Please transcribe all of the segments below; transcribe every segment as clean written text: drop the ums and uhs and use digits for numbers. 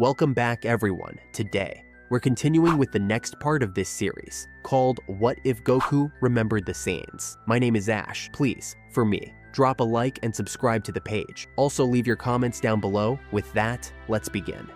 Welcome back everyone. Today, we're continuing with the next part of this series, called What If Goku Remembered the Saiyans? My name is Ash. Please, for me, drop a like and subscribe to the page. Also leave your comments down below. With that, let's begin.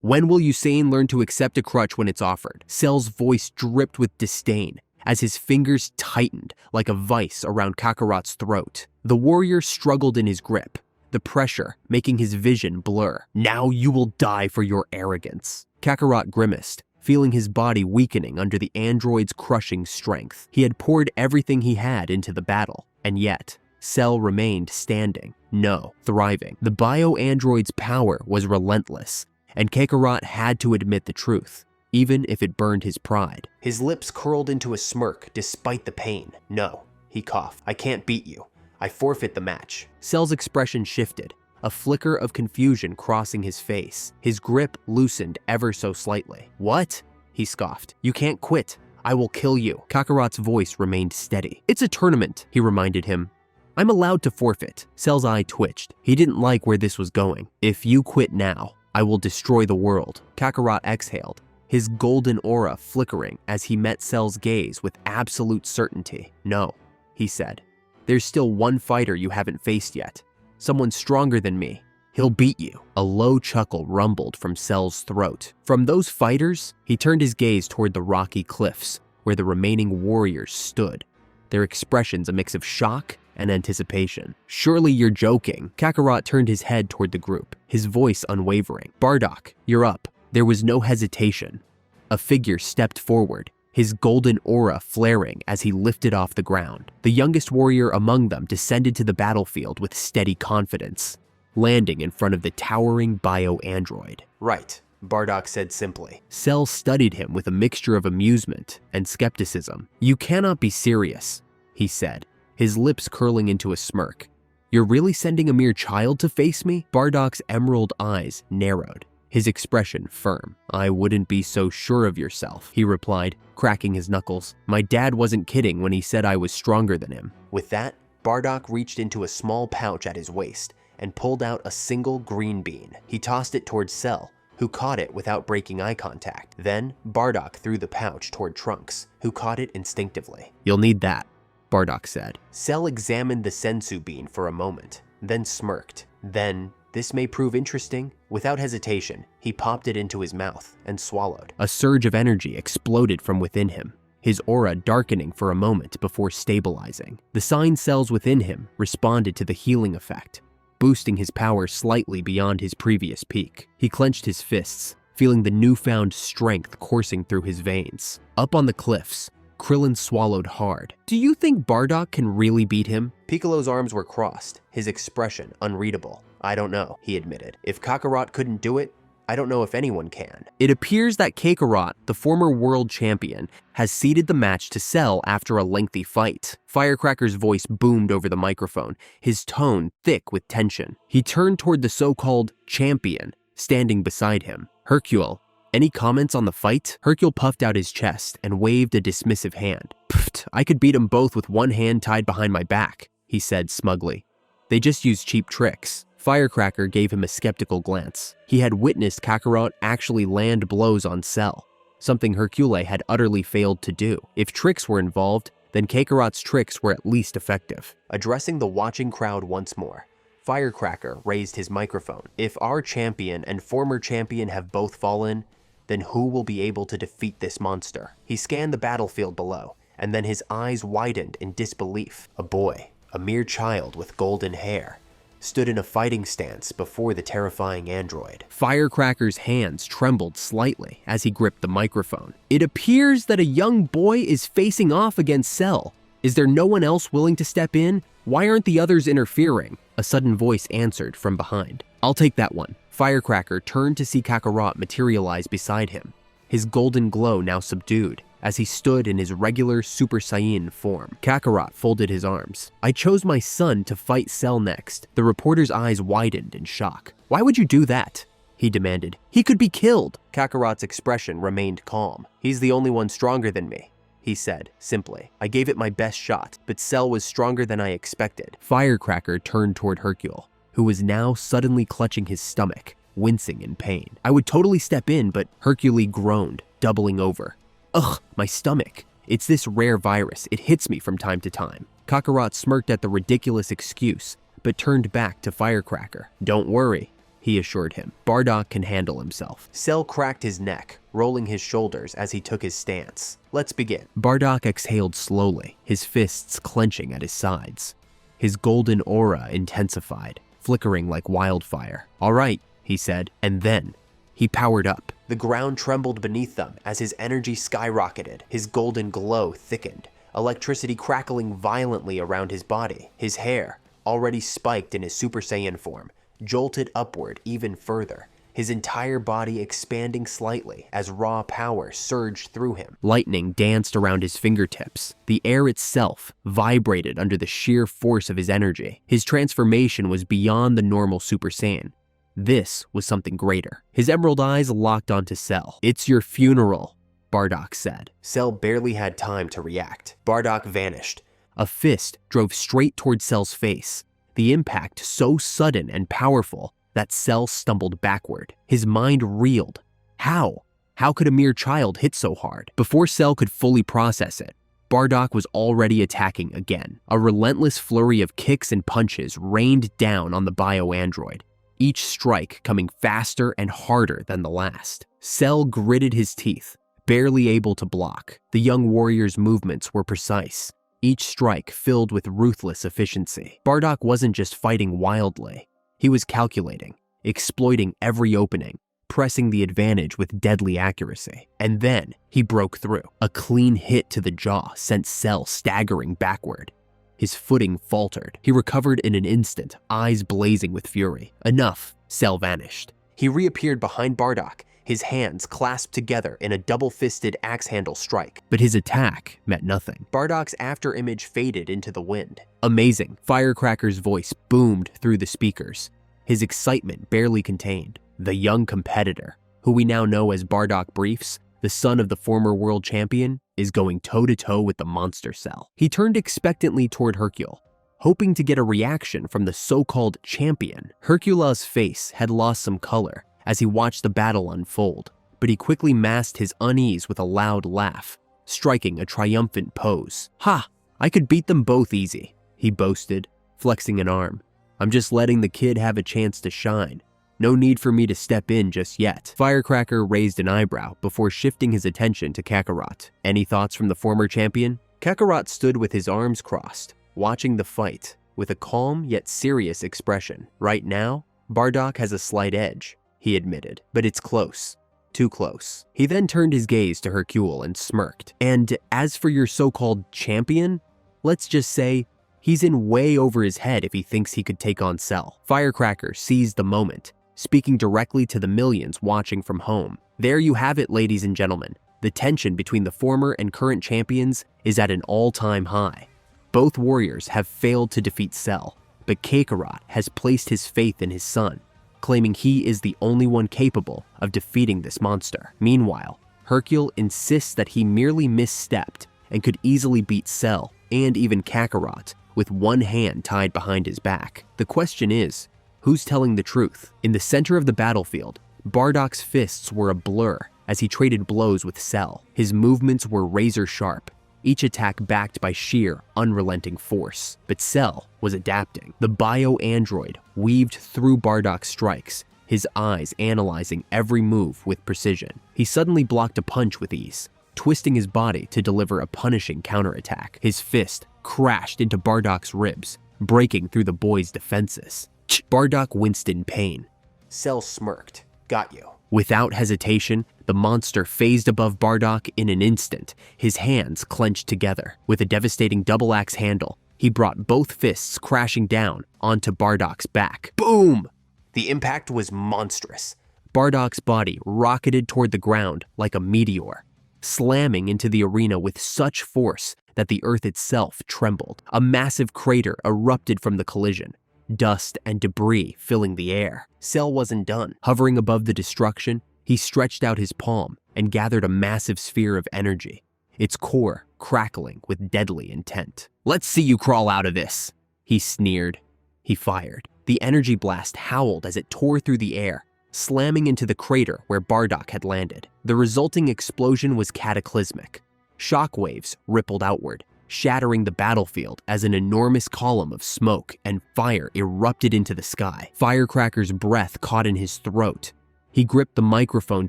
When will Saiyan learn to accept a crutch when it's offered? Cell's voice dripped with disdain as his fingers tightened like a vice around Kakarot's throat. The warrior struggled in his grip, the pressure making his vision blur. Now you will die for your arrogance. Kakarot grimaced, feeling his body weakening under the android's crushing strength. He had poured everything he had into the battle, and yet, Cell remained standing, no, thriving. The bio-android's power was relentless, and Kakarot had to admit the truth, even if it burned his pride. His lips curled into a smirk despite the pain. No, he coughed. I can't beat you. I forfeit the match. Cell's expression shifted, a flicker of confusion crossing his face. His grip loosened ever so slightly. What? He scoffed. You can't quit. I will kill you. Kakarot's voice remained steady. It's a tournament, he reminded him. I'm allowed to forfeit. Cell's eye twitched. He didn't like where this was going. If you quit now, I will destroy the world. Kakarot exhaled, his golden aura flickering as he met Cell's gaze with absolute certainty. No, he said. There's still one fighter you haven't faced yet. Someone stronger than me. He'll beat you. A low chuckle rumbled from Cell's throat. From those fighters, he turned his gaze toward the rocky cliffs where the remaining warriors stood, their expressions a mix of shock and anticipation. Surely you're joking. Kakarot turned his head toward the group, his voice unwavering. Bardock, you're up. There was no hesitation. A figure stepped forward, his golden aura flaring as he lifted off the ground. The youngest warrior among them descended to the battlefield with steady confidence, landing in front of the towering bio-android. Right, Bardock said simply. Cell studied him with a mixture of amusement and skepticism. You cannot be serious, he said, his lips curling into a smirk. You're really sending a mere child to face me? Bardock's emerald eyes narrowed, his expression firm. I wouldn't be so sure of yourself, he replied, cracking his knuckles. My dad wasn't kidding when he said I was stronger than him. With that, Bardock reached into a small pouch at his waist and pulled out a single green bean. He tossed it toward Cell, who caught it without breaking eye contact. Then, Bardock threw the pouch toward Trunks, who caught it instinctively. You'll need that, Bardock said. Cell examined the sensu bean for a moment, then smirked. Then, this may prove interesting. Without hesitation, he popped it into his mouth and swallowed. A surge of energy exploded from within him, his aura darkening for a moment before stabilizing. The sign cells within him responded to the healing effect, boosting his power slightly beyond his previous peak. He clenched his fists, feeling the newfound strength coursing through his veins. Up on the cliffs, Krillin swallowed hard. Do you think Bardock can really beat him? Piccolo's arms were crossed, his expression unreadable. I don't know, he admitted. If Kakarot couldn't do it, I don't know if anyone can. It appears that Kakarot, the former world champion, has ceded the match to Cell after a lengthy fight. Firecracker's voice boomed over the microphone, his tone thick with tension. He turned toward the so-called champion, standing beside him. Hercule, any comments on the fight? Hercule puffed out his chest and waved a dismissive hand. Pfft, I could beat them both with one hand tied behind my back, he said smugly. They just use cheap tricks. Firecracker gave him a skeptical glance. He had witnessed Kakarot actually land blows on Cell, something Hercule had utterly failed to do. If tricks were involved, then Kakarot's tricks were at least effective. Addressing the watching crowd once more, Firecracker raised his microphone. If our champion and former champion have both fallen, then who will be able to defeat this monster? He scanned the battlefield below, and then his eyes widened in disbelief. A boy, a mere child with golden hair, stood in a fighting stance before the terrifying android. Firecracker's hands trembled slightly as he gripped the microphone. It appears that a young boy is facing off against Cell. Is there no one else willing to step in? Why aren't the others interfering? A sudden voice answered from behind. I'll take that one. Firecracker turned to see Kakarot materialize beside him, his golden glow now subdued, as he stood in his regular Super Saiyan form. Kakarot folded his arms. I chose my son to fight Cell next. The reporter's eyes widened in shock. Why would you do that? He demanded. He could be killed. Kakarot's expression remained calm. He's the only one stronger than me, he said simply. I gave it my best shot, but Cell was stronger than I expected. Firecracker turned toward Hercule, who was now suddenly clutching his stomach, wincing in pain. "I would totally step in, but..." Hercule groaned, doubling over. "Ugh, my stomach. It's this rare virus. It hits me from time to time." Kakarot smirked at the ridiculous excuse, but turned back to Firecracker. "Don't worry," he assured him. "Bardock can handle himself." Cell cracked his neck, rolling his shoulders as he took his stance. "Let's begin." Bardock exhaled slowly, his fists clenching at his sides. His golden aura intensified, flickering like wildfire. "All right," he said, and then he powered up. The ground trembled beneath them as his energy skyrocketed. His golden glow thickened, electricity crackling violently around his body. His hair, already spiked in his Super Saiyan form, jolted upward even further, his entire body expanding slightly as raw power surged through him. Lightning danced around his fingertips. The air itself vibrated under the sheer force of his energy. His transformation was beyond the normal Super Saiyan. This was something greater. His emerald eyes locked onto Cell. "It's your funeral," Bardock said. Cell barely had time to react. Bardock vanished. A fist drove straight toward Cell's face, the impact so sudden and powerful that Cell stumbled backward. His mind reeled. How? How could a mere child hit so hard? Before Cell could fully process it, Bardock was already attacking again. A relentless flurry of kicks and punches rained down on the bio-android, each strike coming faster and harder than the last. Cell gritted his teeth, barely able to block. The young warrior's movements were precise, each strike filled with ruthless efficiency. Bardock wasn't just fighting wildly. He was calculating, exploiting every opening, pressing the advantage with deadly accuracy. And then he broke through. A clean hit to the jaw sent Cell staggering backward. His footing faltered. He recovered in an instant, eyes blazing with fury. Enough, Cell vanished. He reappeared behind Bardock, his hands clasped together in a double-fisted axe-handle strike. But his attack met nothing. Bardock's afterimage faded into the wind. Amazing, Firecracker's voice boomed through the speakers, his excitement barely contained. The young competitor, who we now know as Bardock Briefs, the son of the former world champion, is going toe-to-toe with the monster Cell. He turned expectantly toward Hercule, hoping to get a reaction from the so-called champion. Hercule's face had lost some color as he watched the battle unfold, but he quickly masked his unease with a loud laugh, striking a triumphant pose. "Ha! I could beat them both easy," he boasted, flexing an arm. "I'm just letting the kid have a chance to shine. No need for me to step in just yet." Firecracker raised an eyebrow before shifting his attention to Kakarot. "Any thoughts from the former champion?" Kakarot stood with his arms crossed, watching the fight with a calm yet serious expression. "Right now, Bardock has a slight edge," he admitted, "but it's close. Too close." He then turned his gaze to Hercule and smirked. "And as for your so-called champion, let's just say he's in way over his head if he thinks he could take on Cell." Firecracker seized the moment, speaking directly to the millions watching from home. "There you have it, ladies and gentlemen. The tension between the former and current champions is at an all-time high. Both warriors have failed to defeat Cell, but Kakarot has placed his faith in his son, claiming he is the only one capable of defeating this monster. Meanwhile, Hercule insists that he merely misstepped and could easily beat Cell and even Kakarot with one hand tied behind his back. The question is, who's telling the truth? In the center of the battlefield, Bardock's fists were a blur as he traded blows with Cell. His movements were razor sharp, each attack backed by sheer, unrelenting force. But Cell was adapting. The bio-android weaved through Bardock's strikes, his eyes analyzing every move with precision. He suddenly blocked a punch with ease, twisting his body to deliver a punishing counterattack. His fist crashed into Bardock's ribs, breaking through the boy's defenses. Bardock winced in pain. Cell smirked. "Got you." Without hesitation, the monster phased above Bardock in an instant, his hands clenched together. With a devastating double axe handle, he brought both fists crashing down onto Bardock's back. Boom! The impact was monstrous. Bardock's body rocketed toward the ground like a meteor, slamming into the arena with such force that the earth itself trembled. A massive crater erupted from the collision, dust and debris filling the air. Cell wasn't done. Hovering above the destruction, he stretched out his palm and gathered a massive sphere of energy, its core crackling with deadly intent. "Let's see you crawl out of this," he sneered. He fired. The energy blast howled as it tore through the air, slamming into the crater where Bardock had landed. The resulting explosion was cataclysmic. Shockwaves rippled outward, shattering the battlefield as an enormous column of smoke and fire erupted into the sky. Firecracker's breath caught in his throat. He gripped the microphone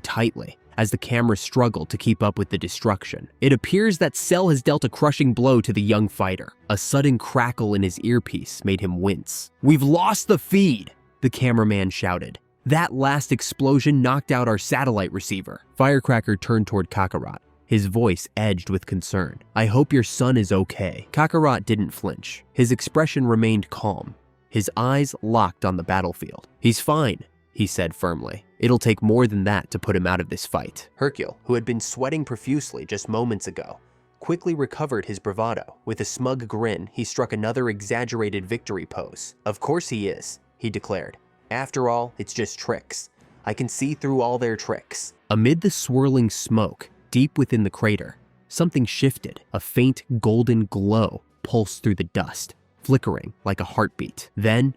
tightly as the camera struggled to keep up with the destruction. It appears that Cell has dealt a crushing blow to the young fighter. A sudden crackle in his earpiece made him wince. "We've lost the feed," the cameraman shouted. "That last explosion knocked out our satellite receiver." Firecracker turned toward Kakarot, his voice edged with concern. "I hope your son is okay." Kakarot didn't flinch. His expression remained calm, his eyes locked on the battlefield. "He's fine," he said firmly. "It'll take more than that to put him out of this fight." Hercule, who had been sweating profusely just moments ago, quickly recovered his bravado. With a smug grin, he struck another exaggerated victory pose. "Of course he is," he declared. "After all, it's just tricks. I can see through all their tricks." Amid the swirling smoke, deep within the crater, something shifted. A faint golden glow pulsed through the dust, flickering like a heartbeat. Then,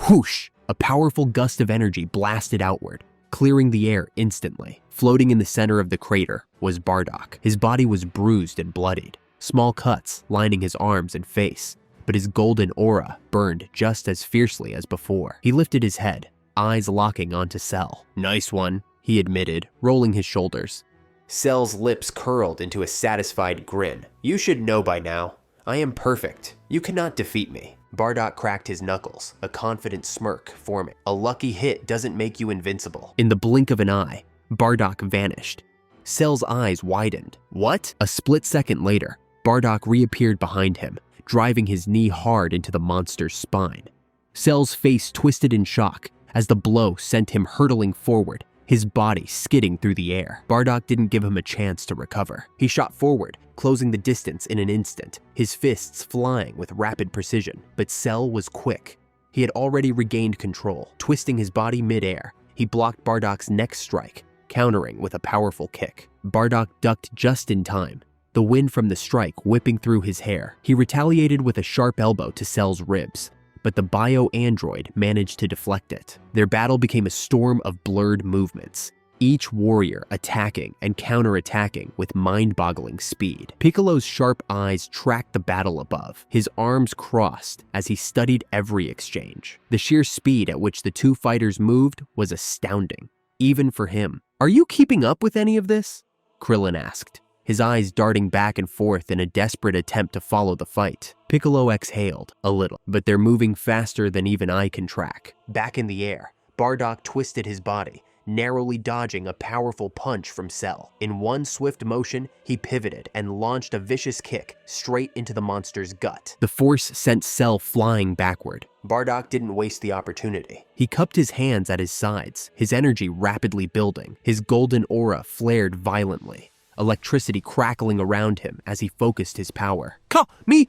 whoosh! A powerful gust of energy blasted outward, clearing the air instantly. Floating in the center of the crater was Bardock. His body was bruised and bloodied, small cuts lining his arms and face, but his golden aura burned just as fiercely as before. He lifted his head, eyes locking onto Cell. "Nice one," he admitted, rolling his shoulders. Cell's lips curled into a satisfied grin. "You should know by now. I am perfect. You cannot defeat me." Bardock cracked his knuckles, a confident smirk forming. "A lucky hit doesn't make you invincible." In the blink of an eye, Bardock vanished. Cell's eyes widened. "What?" A split second later, Bardock reappeared behind him, driving his knee hard into the monster's spine. Cell's face twisted in shock as the blow sent him hurtling forward, his body skidding through the air. Bardock didn't give him a chance to recover. He shot forward, closing the distance in an instant, his fists flying with rapid precision. But Cell was quick. He had already regained control. Twisting his body mid-air, he blocked Bardock's next strike, countering with a powerful kick. Bardock ducked just in time, the wind from the strike whipping through his hair. He retaliated with a sharp elbow to Cell's ribs, but the bio-android managed to deflect it. Their battle became a storm of blurred movements, each warrior attacking and counterattacking with mind-boggling speed. Piccolo's sharp eyes tracked the battle above, his arms crossed as he studied every exchange. The sheer speed at which the two fighters moved was astounding, even for him. "Are you keeping up with any of this?" Krillin asked, his eyes darting back and forth in a desperate attempt to follow the fight. Piccolo exhaled a little, "But they're moving faster than even I can track." Back in the air, Bardock twisted his body, narrowly dodging a powerful punch from Cell. In one swift motion, he pivoted and launched a vicious kick straight into the monster's gut. The force sent Cell flying backward. Bardock didn't waste the opportunity. He cupped his hands at his sides, his energy rapidly building. His golden aura flared violently, electricity crackling around him as he focused his power. Me!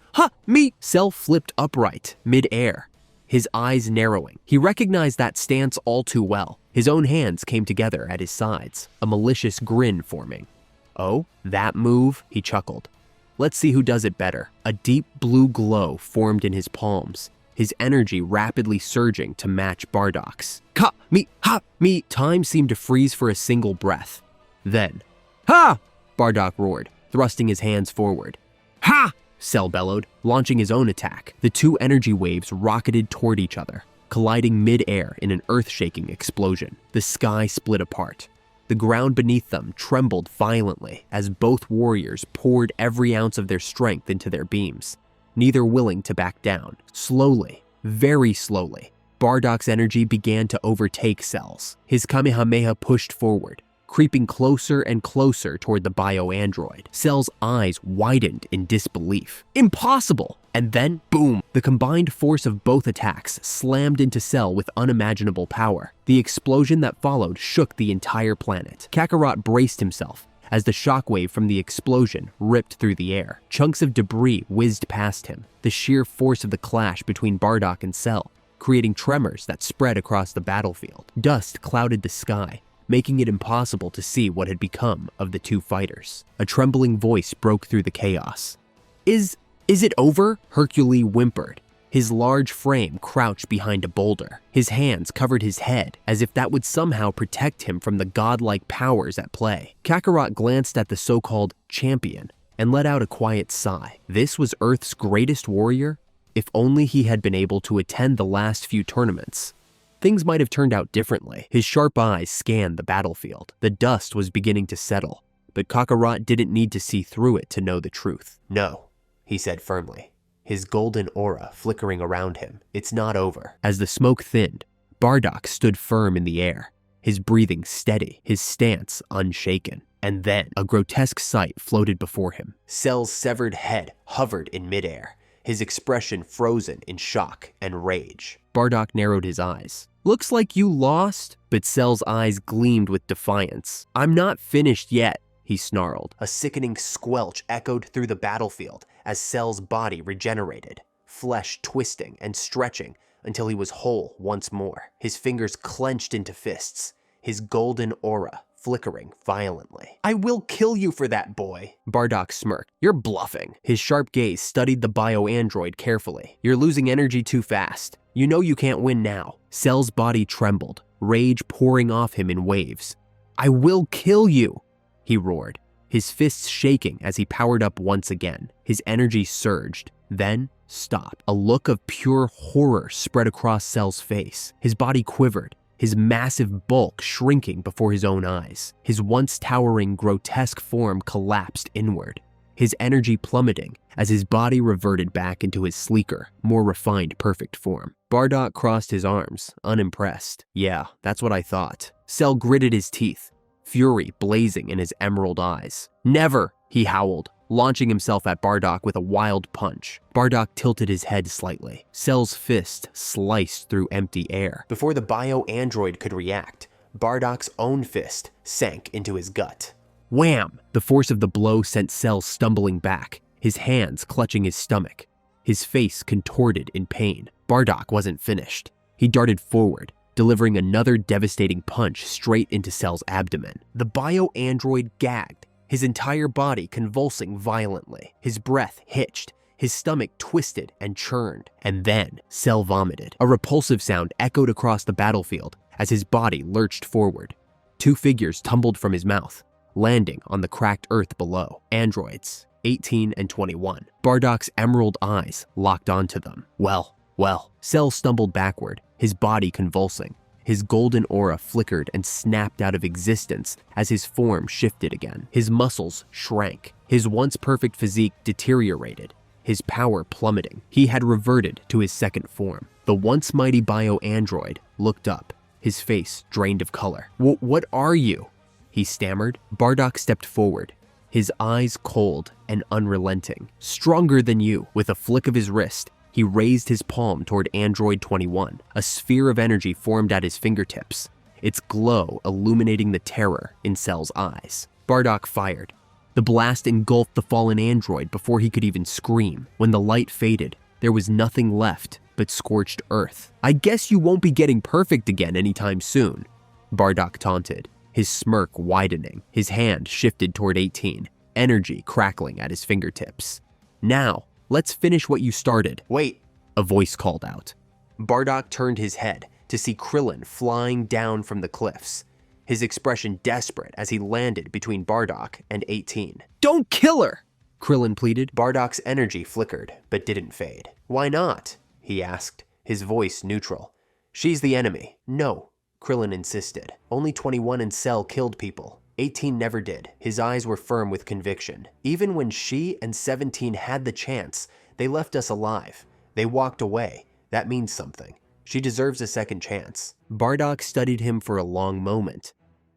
Cell flipped upright, mid-air, his eyes narrowing. He recognized that stance all too well. His own hands came together at his sides, a malicious grin forming. "Oh, that move?" he chuckled. "Let's see who does it better." A deep blue glow formed in his palms, his energy rapidly surging to match Bardock's. Me! Time seemed to freeze for a single breath. Then, "Ha!" Bardock roared, thrusting his hands forward. "Ha!" Cell bellowed, launching his own attack. The two energy waves rocketed toward each other, colliding mid-air in an earth-shaking explosion. The sky split apart. The ground beneath them trembled violently as both warriors poured every ounce of their strength into their beams, neither willing to back down. Slowly, very slowly, Bardock's energy began to overtake Cell's. His Kamehameha pushed forward, creeping closer and closer toward the bio-android. Cell's eyes widened in disbelief. Impossible! And then, boom! The combined force of both attacks slammed into Cell with unimaginable power. The explosion that followed shook the entire planet. Kakarot braced himself as the shockwave from the explosion ripped through the air. Chunks of debris whizzed past him, the sheer force of the clash between Bardock and Cell creating tremors that spread across the battlefield. Dust clouded the sky, making it impossible to see what had become of the two fighters. A trembling voice broke through the chaos. Is it over?" Hercule whimpered, His large frame crouched behind a boulder. His hands covered his head as if that would somehow protect him from the godlike powers at play. Kakarot glanced at the so-called champion and let out a quiet sigh. This was Earth's greatest warrior? If only he had been able to attend the last few tournaments. Things might have turned out differently. His sharp eyes scanned the battlefield. The dust was beginning to settle, but Kakarot didn't need to see through it to know the truth. "No," he said firmly, his golden aura flickering around him. "It's not over." As the smoke thinned, Bardock stood firm in the air, his breathing steady, his stance unshaken. And then a grotesque sight floated before him. Cell's severed head hovered in midair, his expression frozen in shock and rage. Bardock narrowed his eyes. "Looks like you lost?" But Cell's eyes gleamed with defiance. "I'm not finished yet," he snarled. A sickening squelch echoed through the battlefield as Cell's body regenerated, flesh twisting and stretching until he was whole once more. His fingers clenched into fists, his golden aura flickering violently. "I will kill you for that, boy," Bardock smirked. "You're bluffing." His sharp gaze studied the bio-android carefully. "You're losing energy too fast. You know you can't win now." Cell's body trembled, rage pouring off him in waves. "I will kill you," he roared, his fists shaking as he powered up once again. His energy surged, then stopped. A look of pure horror spread across Cell's face. His body quivered, his massive bulk shrinking before his own eyes. His once towering, grotesque form collapsed inward, his energy plummeting as his body reverted back into his sleeker, more refined, perfect form. Bardock crossed his arms, unimpressed. "Yeah, that's what I thought." Cell gritted his teeth, fury blazing in his emerald eyes. "Never!" he howled, launching himself at Bardock with a wild punch. Bardock tilted his head slightly. Cell's fist sliced through empty air. Before the bio-android could react, Bardock's own fist sank into his gut. Wham! The force of the blow sent Cell stumbling back, his hands clutching his stomach, his face contorted in pain. Bardock wasn't finished. He darted forward, delivering another devastating punch straight into Cell's abdomen. The bio-android gagged, his entire body convulsing violently. His breath hitched, his stomach twisted and churned. And then Cell vomited. A repulsive sound echoed across the battlefield as his body lurched forward. Two figures tumbled from his mouth, landing on the cracked earth below. Androids, 18 and 21. Bardock's emerald eyes locked onto them. Well. Cell stumbled backward, his body convulsing. His golden aura flickered and snapped out of existence as his form shifted again. His muscles shrank, his once perfect physique deteriorated, his power plummeting. He had reverted to his second form. The once mighty bio-android looked up, his face drained of color. What are you?" he stammered. Bardock stepped forward, his eyes cold and unrelenting. "Stronger than you." With a flick of his wrist, he raised his palm toward Android 21. A sphere of energy formed at his fingertips, its glow illuminating the terror in Cell's eyes. Bardock fired. The blast engulfed the fallen android before he could even scream. When the light faded, there was nothing left but scorched earth. "I guess you won't be getting perfect again anytime soon," Bardock taunted, his smirk widening. His hand shifted toward 18, energy crackling at his fingertips. "Now, let's finish what you started." "Wait," a voice called out. Bardock turned his head to see Krillin flying down from the cliffs, his expression desperate as he landed between Bardock and 18. "Don't kill her!" Krillin pleaded. Bardock's energy flickered, but didn't fade. "Why not?" he asked, his voice neutral. "She's the enemy." "No," Krillin insisted. "Only 21 and Cell killed people. 18 never did." His eyes were firm with conviction. "Even when she and 17 had the chance, they left us alive. They walked away. That means something. She deserves a second chance." Bardock studied him for a long moment.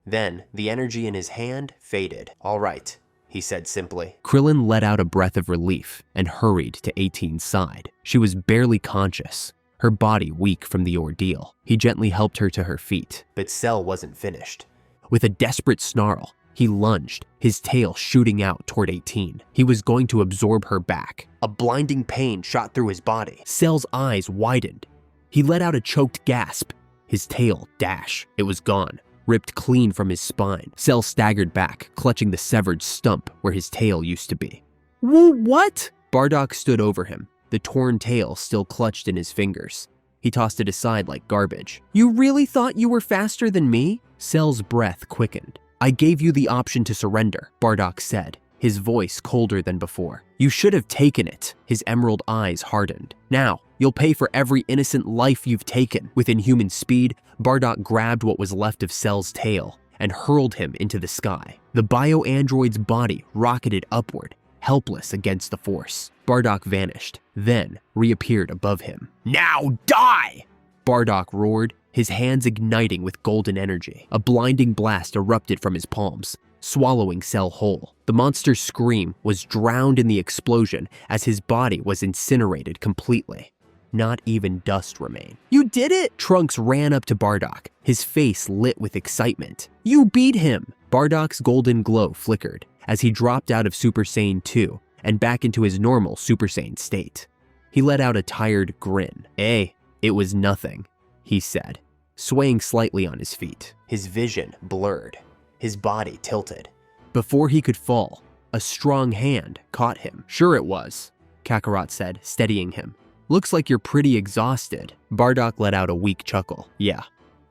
Then the energy in his hand faded. "All right," he said simply. Krillin let out a breath of relief and hurried to 18's side. She was barely conscious, her body weak from the ordeal. He gently helped her to her feet. But Cell wasn't finished. With a desperate snarl, he lunged, his tail shooting out toward 18. He was going to absorb her back. A blinding pain shot through his body. Cell's eyes widened. He let out a choked gasp. His tail dash. It was gone, ripped clean from his spine. Cell staggered back, clutching the severed stump where his tail used to be. "What?" Bardock stood over him, the torn tail still clutched in his fingers. He tossed it aside like garbage. "You really thought you were faster than me?" Cell's breath quickened. "I gave you the option to surrender," Bardock said, his voice colder than before. "You should have taken it." His emerald eyes hardened. "Now, you'll pay for every innocent life you've taken." With inhuman speed, Bardock grabbed what was left of Cell's tail and hurled him into the sky. The bio-android's body rocketed upward, helpless against the force. Bardock vanished, then reappeared above him. "Now die!" Bardock roared, his hands igniting with golden energy. A blinding blast erupted from his palms, swallowing Cell whole. The monster's scream was drowned in the explosion as his body was incinerated completely. Not even dust remained. "You did it!" Trunks ran up to Bardock, his face lit with excitement. "You beat him!" Bardock's golden glow flickered as he dropped out of Super Saiyan 2 and back into his normal Super Saiyan state. He let out a tired grin. It was nothing," he said, swaying slightly on his feet. His vision blurred, his body tilted. Before he could fall, a strong hand caught him. "Sure it was," Kakarot said, steadying him. "Looks like you're pretty exhausted." Bardock let out a weak chuckle. "Yeah,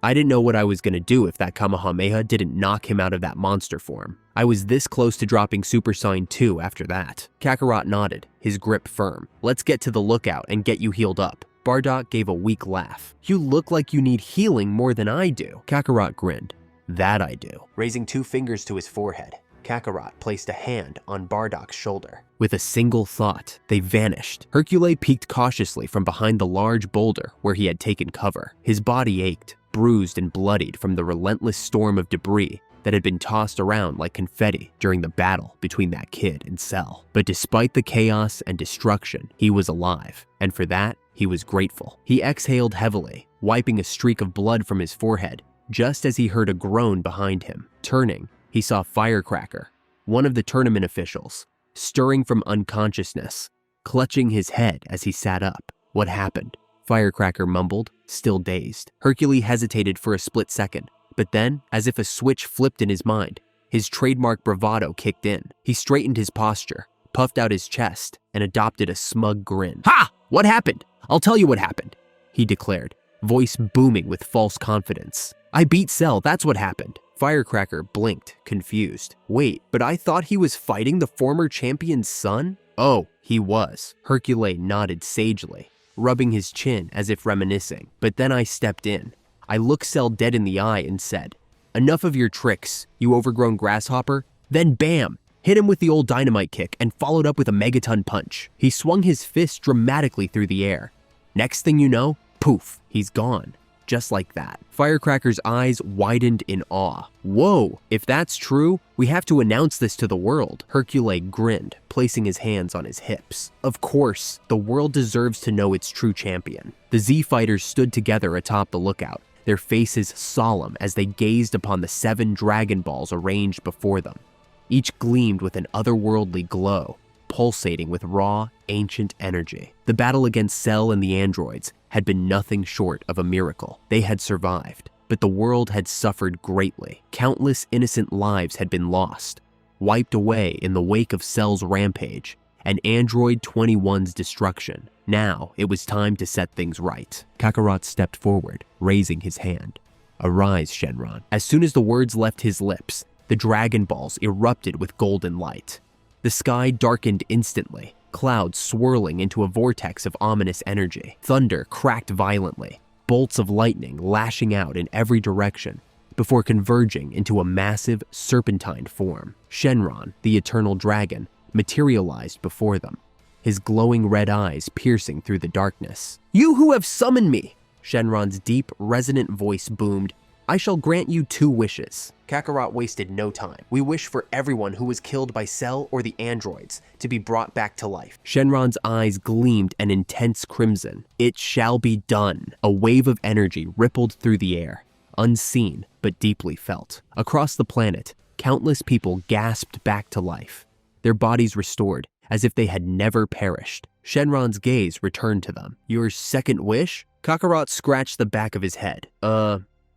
I didn't know what I was gonna do if that Kamehameha didn't knock him out of that monster form. I was this close to dropping Super Saiyan 2 after that." Kakarot nodded, his grip firm. "Let's get to the lookout and get you healed up." Bardock gave a weak laugh. "You look like you need healing more than I do." Kakarot grinned. "That I do." Raising 2 fingers to his forehead, Kakarot placed a hand on Bardock's shoulder. With a single thought, they vanished. Hercule peeked cautiously from behind the large boulder where he had taken cover. His body ached, bruised and bloodied from the relentless storm of debris that had been tossed around like confetti during the battle between that kid and Cell. But despite the chaos and destruction, he was alive, and for that, he was grateful. He exhaled heavily, wiping a streak of blood from his forehead, just as he heard a groan behind him. Turning, he saw Firecracker, one of the tournament officials, stirring from unconsciousness, clutching his head as he sat up. "What happened?" Firecracker mumbled, still dazed. Hercule hesitated for a split second, but then, as if a switch flipped in his mind, his trademark bravado kicked in. He straightened his posture, puffed out his chest, and adopted a smug grin. "Ha! What happened? I'll tell you what happened," he declared, voice booming with false confidence. "I beat Cell, that's what happened." Firecracker blinked, confused. "Wait, but I thought he was fighting the former champion's son?" "Oh, he was." Hercule nodded sagely, rubbing his chin as if reminiscing. "But then I stepped in. I looked Cell dead in the eye and said, 'Enough of your tricks, you overgrown grasshopper.' Then bam, hit him with the old dynamite kick and followed up with a megaton punch. He swung his fist dramatically through the air. Next thing you know, poof, he's gone. Just like that." Firecracker's eyes widened in awe. "Whoa, if that's true, we have to announce this to the world." Hercule grinned, placing his hands on his hips. "Of course, the world deserves to know its true champion." The Z-Fighters stood together atop the lookout, their faces solemn as they gazed upon the 7 Dragon Balls arranged before them. Each gleamed with an otherworldly glow, pulsating with raw, ancient energy. The battle against Cell and the androids had been nothing short of a miracle. They had survived, but the world had suffered greatly. Countless innocent lives had been lost, wiped away in the wake of Cell's rampage and Android 21's destruction. Now it was time to set things right. Kakarot stepped forward, raising his hand. "Arise, Shenron." As soon as the words left his lips, the Dragon Balls erupted with golden light. The sky darkened instantly, clouds swirling into a vortex of ominous energy. Thunder cracked violently, bolts of lightning lashing out in every direction before converging into a massive serpentine form. Shenron, the eternal dragon, materialized before them, his glowing red eyes piercing through the darkness. "You who have summoned me!" Shenron's deep, resonant voice boomed. "I shall grant you 2 wishes." Kakarot wasted no time. "We wish for everyone who was killed by Cell or the androids to be brought back to life." Shenron's eyes gleamed an intense crimson. "It shall be done." A wave of energy rippled through the air, unseen but deeply felt. Across the planet, countless people gasped back to life, their bodies restored as if they had never perished. Shenron's gaze returned to them. "Your second wish?" Kakarot scratched the back of his head.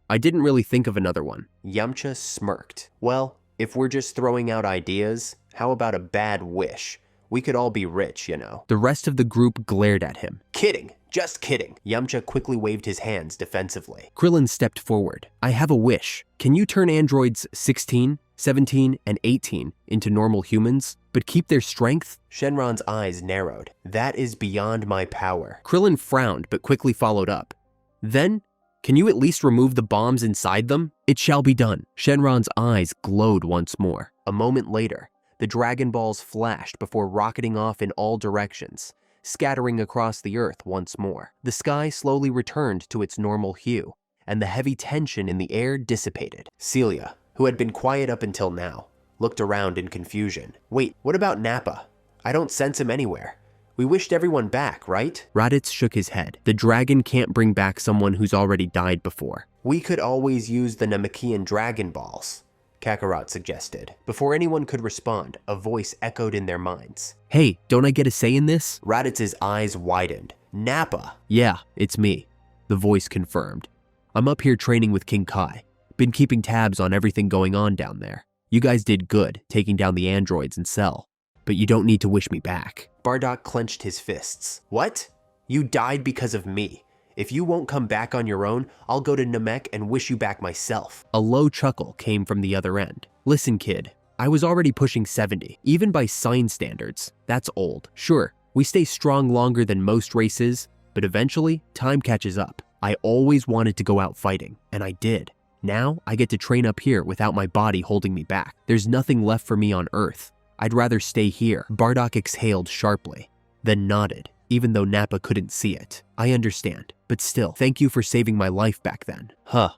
I didn't really think of another one." Yamcha smirked. "Well, if we're just throwing out ideas, how about a bad wish? We could all be rich, you know. The rest of the group glared at him. Kidding. Just kidding. Yamcha quickly waved his hands defensively. Krillin stepped forward. I have a wish. Can you turn androids 16, 17, and 18 into normal humans, but keep their strength? Shenron's eyes narrowed. That is beyond my power. Krillin frowned, but quickly followed up. Then, can you at least remove the bombs inside them? It shall be done. Shenron's eyes glowed once more. A moment later, the Dragon Balls flashed before rocketing off in all directions, scattering across the earth once more. The sky slowly returned to its normal hue, and the heavy tension in the air dissipated. Celia, who had been quiet up until now, looked around in confusion. Wait, what about Nappa? I don't sense him anywhere. We wished everyone back, right? Raditz shook his head. The dragon can't bring back someone who's already died before. We could always use the Namekian Dragon Balls, Kakarot suggested. Before anyone could respond, a voice echoed in their minds. Hey, don't I get a say in this? Raditz's eyes widened. Nappa! Yeah, it's me. The voice confirmed. I'm up here training with King Kai. Been keeping tabs on everything going on down there. You guys did good, taking down the androids in Cell. But you don't need to wish me back. Bardock clenched his fists. What? You died because of me. If you won't come back on your own, I'll go to Namek and wish you back myself. A low chuckle came from the other end. Listen, kid, I was already pushing 70. Even by Saiyan standards, that's old. Sure, we stay strong longer than most races, but eventually, time catches up. I always wanted to go out fighting, and I did. Now, I get to train up here without my body holding me back. There's nothing left for me on Earth. I'd rather stay here. Bardock exhaled sharply, then nodded, even though Nappa couldn't see it. I understand, but still, thank you for saving my life back then. Huh,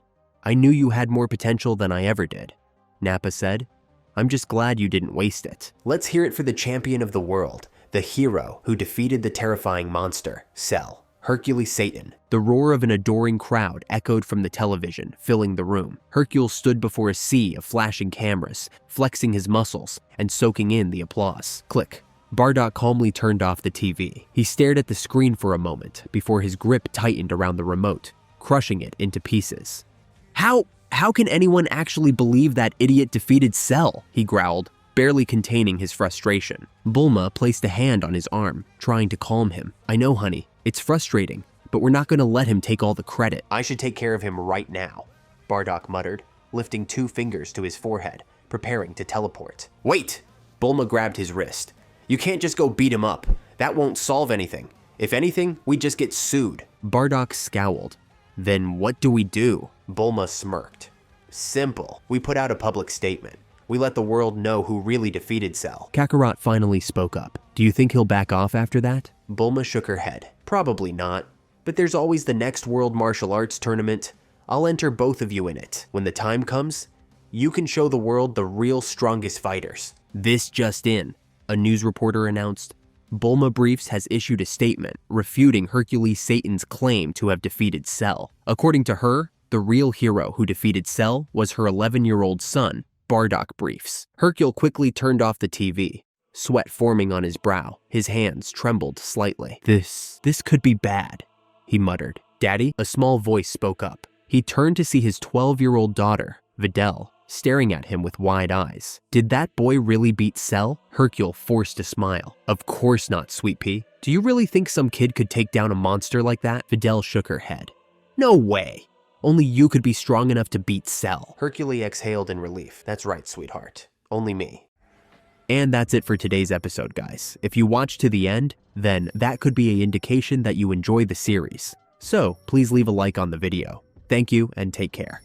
I knew you had more potential than I ever did, Nappa said. I'm just glad you didn't waste it. Let's hear it for the champion of the world, the hero who defeated the terrifying monster, Cell, Hercules Satan. The roar of an adoring crowd echoed from the television, filling the room. Hercule stood before a sea of flashing cameras, flexing his muscles and soaking in the applause. Click. Bardock calmly turned off the TV. He stared at the screen for a moment before his grip tightened around the remote, crushing it into pieces. How can anyone actually believe that idiot defeated Cell? He growled, barely containing his frustration. Bulma placed a hand on his arm, trying to calm him. I know, honey, it's frustrating, but we're not going to let him take all the credit. I should take care of him right now, Bardock muttered, lifting 2 fingers to his forehead, preparing to teleport. Wait! Bulma grabbed his wrist. You can't just go beat him up. That won't solve anything. If anything, we just get sued. Bardock scowled. Then what do we do? Bulma smirked. Simple. We put out a public statement. We let the world know who really defeated Cell. Kakarot finally spoke up. Do you think he'll back off after that? Bulma shook her head. Probably not. But there's always the next World Martial Arts Tournament. I'll enter both of you in it. When the time comes, you can show the world the real strongest fighters. This just in, a news reporter announced. Bulma Briefs has issued a statement refuting Hercules Satan's claim to have defeated Cell. According to her, the real hero who defeated Cell was her 11-year-old son, Bardock Briefs. Hercule quickly turned off the TV, sweat forming on his brow. His hands trembled slightly. This could be bad, he muttered. Daddy? A small voice spoke up. He turned to see his 12-year-old daughter, Videl, staring at him with wide eyes. Did that boy really beat Cell? Hercule forced a smile. Of course not, Sweet Pea. Do you really think some kid could take down a monster like that? Videl shook her head. No way. Only you could be strong enough to beat Cell. Hercule exhaled in relief. That's right, sweetheart. Only me. And that's it for today's episode, guys. If you watched to the end, then that could be an indication that you enjoy the series. So please leave a like on the video. Thank you and take care.